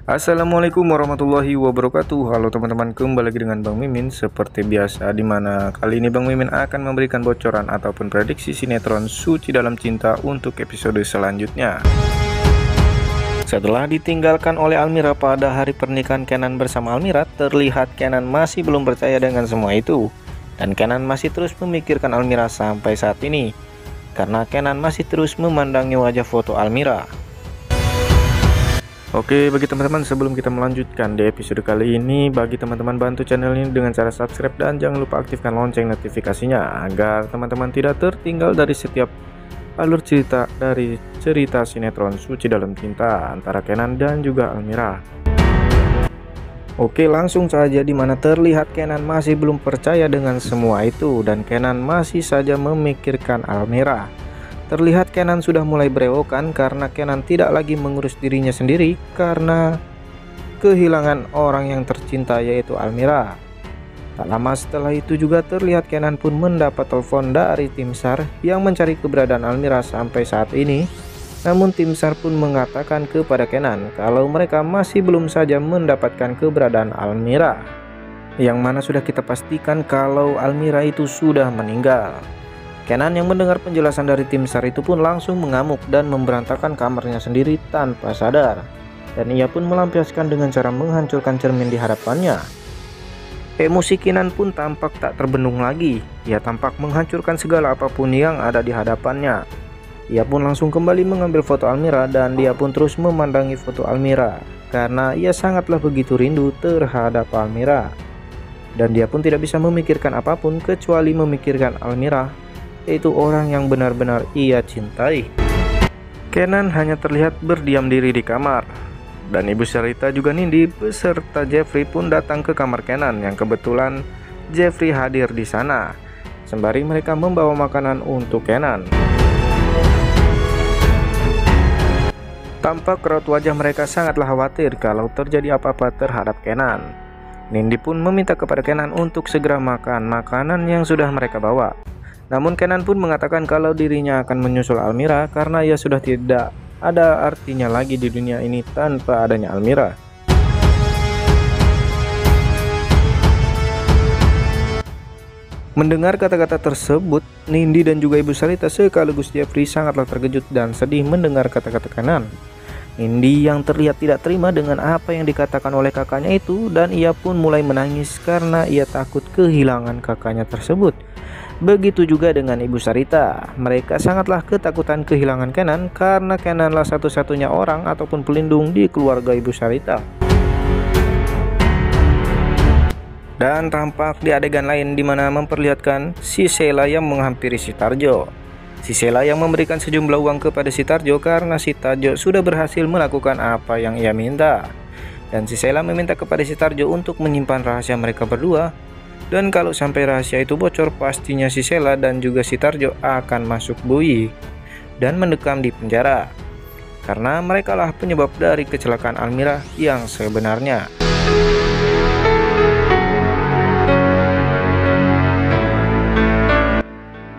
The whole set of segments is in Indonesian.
Assalamualaikum warahmatullahi wabarakatuh. Halo teman-teman, kembali lagi dengan Bang Mimin. Seperti biasa, dimana kali ini Bang Mimin akan memberikan bocoran ataupun prediksi sinetron Suci Dalam Cinta untuk episode selanjutnya. Setelah ditinggalkan oleh Almira pada hari pernikahan Kenan bersama Almira, terlihat Kenan masih belum percaya dengan semua itu. Dan Kenan masih terus memikirkan Almira sampai saat ini, karena Kenan masih terus memandangi wajah foto Almira. Oke, bagi teman-teman, sebelum kita melanjutkan di episode kali ini, bagi teman-teman bantu channel ini dengan cara subscribe dan jangan lupa aktifkan lonceng notifikasinya agar teman-teman tidak tertinggal dari setiap alur cerita dari cerita sinetron Suci Dalam Cinta antara Kenan dan juga Almira. Oke, langsung saja, dimana terlihat Kenan masih belum percaya dengan semua itu dan Kenan masih saja memikirkan Almira. Terlihat Kenan sudah mulai berewokan karena Kenan tidak lagi mengurus dirinya sendiri karena kehilangan orang yang tercinta, yaitu Almira. Tak lama setelah itu juga terlihat Kenan pun mendapat telepon dari tim SAR yang mencari keberadaan Almira sampai saat ini. Namun tim SAR pun mengatakan kepada Kenan kalau mereka masih belum saja mendapatkan keberadaan Almira, yang mana sudah kita pastikan kalau Almira itu sudah meninggal. Kenan yang mendengar penjelasan dari tim SAR itu pun langsung mengamuk dan memberantakan kamarnya sendiri tanpa sadar. Dan ia pun melampiaskan dengan cara menghancurkan cermin di hadapannya. Emosi Kenan pun tampak tak terbendung lagi. Ia tampak menghancurkan segala apapun yang ada di hadapannya. Ia pun langsung kembali mengambil foto Almira dan dia pun terus memandangi foto Almira karena ia sangatlah begitu rindu terhadap Almira. Dan dia pun tidak bisa memikirkan apapun kecuali memikirkan Almira, yaitu orang yang benar-benar ia cintai. Kenan hanya terlihat berdiam diri di kamar, dan Ibu Syarita juga Nindi beserta Jeffrey pun datang ke kamar Kenan yang kebetulan Jeffrey hadir di sana, sembari mereka membawa makanan untuk Kenan. Tampak raut wajah mereka sangatlah khawatir kalau terjadi apa-apa terhadap Kenan. Nindi pun meminta kepada Kenan untuk segera makan makanan yang sudah mereka bawa. Namun Kenan pun mengatakan kalau dirinya akan menyusul Almira karena ia sudah tidak ada artinya lagi di dunia ini tanpa adanya Almira. Mendengar kata-kata tersebut, Nindi dan juga Ibu Syarita sekaligus Jeffrey sangatlah terkejut dan sedih mendengar kata-kata Kenan. Nindi yang terlihat tidak terima dengan apa yang dikatakan oleh kakaknya itu dan ia pun mulai menangis karena ia takut kehilangan kakaknya tersebut. Begitu juga dengan Ibu Syarita, mereka sangatlah ketakutan kehilangan Kenan karena Kenanlah satu-satunya orang ataupun pelindung di keluarga Ibu Syarita. Dan tampak di adegan lain dimana memperlihatkan si Sheila yang menghampiri si Tarjo. Si Sheila yang memberikan sejumlah uang kepada si Tarjo karena si Tarjo sudah berhasil melakukan apa yang ia minta. Dan si Sheila meminta kepada si Tarjo untuk menyimpan rahasia mereka berdua. Dan kalau sampai rahasia itu bocor, pastinya si Sheila dan juga si Tarjo akan masuk bui dan mendekam di penjara, karena mereka lah penyebab dari kecelakaan Almira yang sebenarnya.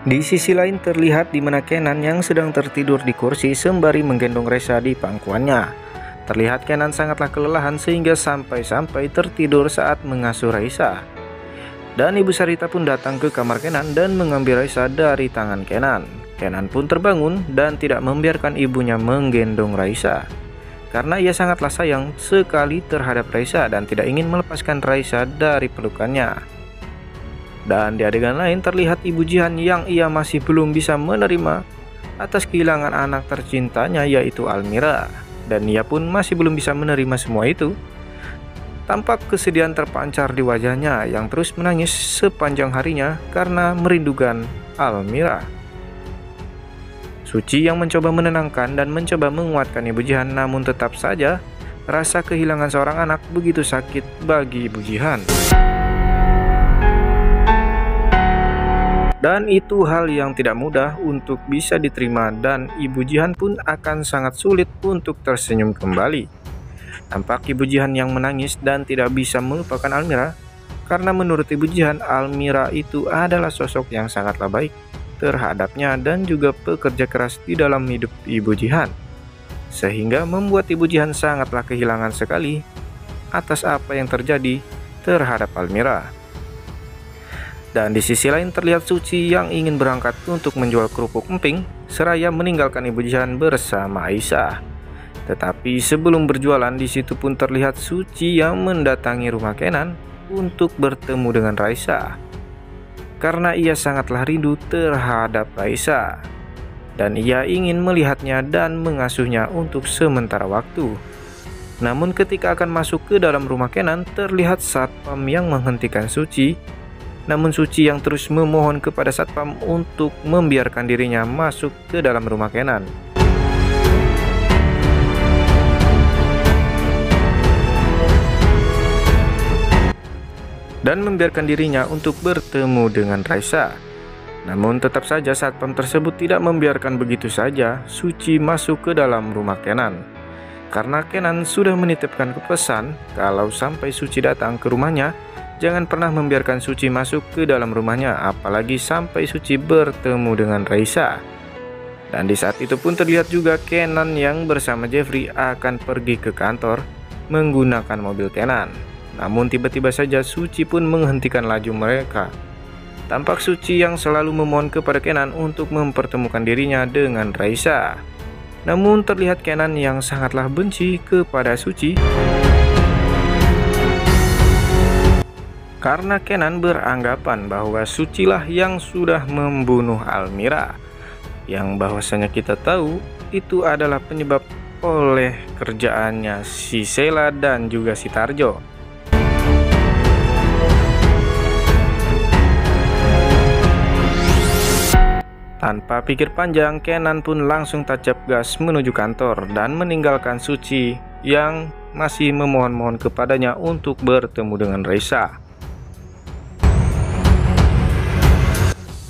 Di sisi lain terlihat di mana Kenan yang sedang tertidur di kursi sembari menggendong Reza di pangkuannya. Terlihat Kenan sangatlah kelelahan sehingga sampai-sampai tertidur saat mengasuh Reza. Dan Ibu Syarita pun datang ke kamar Kenan dan mengambil Reza dari tangan Kenan. Kenan pun terbangun dan tidak membiarkan ibunya menggendong Reza, karena ia sangatlah sayang sekali terhadap Reza dan tidak ingin melepaskan Reza dari pelukannya. Dan di adegan lain terlihat Ibu Jihan yang ia masih belum bisa menerima atas kehilangan anak tercintanya, yaitu Almira. Dan ia pun masih belum bisa menerima semua itu. Tampak kesedihan terpancar di wajahnya yang terus menangis sepanjang harinya karena merindukan Almira. Suci yang mencoba menenangkan dan mencoba menguatkan Ibu Jihan, namun tetap saja rasa kehilangan seorang anak begitu sakit bagi Ibu Jihan. Dan itu hal yang tidak mudah untuk bisa diterima dan Ibu Jihan pun akan sangat sulit untuk tersenyum kembali. Tampak Ibu Jihan yang menangis dan tidak bisa melupakan Almira karena menurut Ibu Jihan, Almira itu adalah sosok yang sangatlah baik terhadapnya dan juga pekerja keras di dalam hidup Ibu Jihan. sehingga membuat Ibu Jihan sangatlah kehilangan sekali atas apa yang terjadi terhadap Almira. Dan di sisi lain terlihat Suci yang ingin berangkat untuk menjual kerupuk emping seraya meninggalkan Ibu Jihan bersama Aisyah. Tetapi sebelum berjualan, di situ pun terlihat Suci yang mendatangi rumah Kenan untuk bertemu dengan Raisa, karena ia sangatlah rindu terhadap Raisa dan ia ingin melihatnya dan mengasuhnya untuk sementara waktu. Namun ketika akan masuk ke dalam rumah Kenan, terlihat satpam yang menghentikan Suci. Namun Suci yang terus memohon kepada satpam untuk membiarkan dirinya masuk ke dalam rumah Kenan. Dan membiarkan dirinya untuk bertemu dengan Raisa. Namun tetap saja satpam tersebut tidak membiarkan begitu saja Suci masuk ke dalam rumah Kenan, karena Kenan sudah menitipkan pesan kalau sampai Suci datang ke rumahnya, jangan pernah membiarkan Suci masuk ke dalam rumahnya, apalagi sampai Suci bertemu dengan Raisa. Dan di saat itu pun terlihat juga Kenan yang bersama Jeffrey akan pergi ke kantor menggunakan mobil Kenan. Namun tiba-tiba saja Suci pun menghentikan laju mereka. Tampak Suci yang selalu memohon kepada Kenan untuk mempertemukan dirinya dengan Raisa. Namun terlihat Kenan yang sangatlah benci kepada Suci, karena Kenan beranggapan bahwa Sucilah yang sudah membunuh Almira, yang bahwasanya kita tahu itu adalah penyebab oleh kerjaannya si Sheila dan juga si Tarjo. Tanpa pikir panjang, Kenan pun langsung tancap gas menuju kantor dan meninggalkan Suci yang masih memohon-mohon kepadanya untuk bertemu dengan Raisa.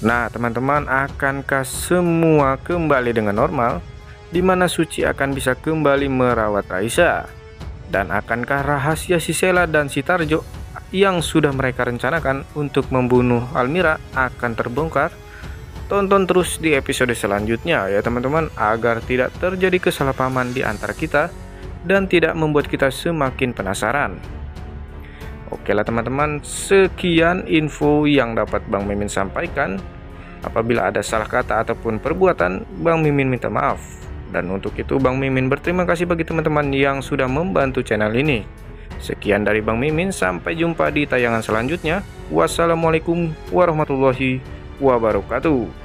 Nah teman-teman, akankah semua kembali dengan normal? Di mana Suci akan bisa kembali merawat Raisa? Dan akankah rahasia si Sheila dan si Tarjo yang sudah mereka rencanakan untuk membunuh Almira akan terbongkar? Tonton terus di episode selanjutnya ya teman-teman, agar tidak terjadi kesalahpahaman di antara kita dan tidak membuat kita semakin penasaran. Oke lah teman-teman, sekian info yang dapat Bang Mimin sampaikan. Apabila ada salah kata ataupun perbuatan, Bang Mimin minta maaf. Dan untuk itu Bang Mimin berterima kasih bagi teman-teman yang sudah membantu channel ini. Sekian dari Bang Mimin, sampai jumpa di tayangan selanjutnya. Wassalamualaikum warahmatullahi wabarakatuh.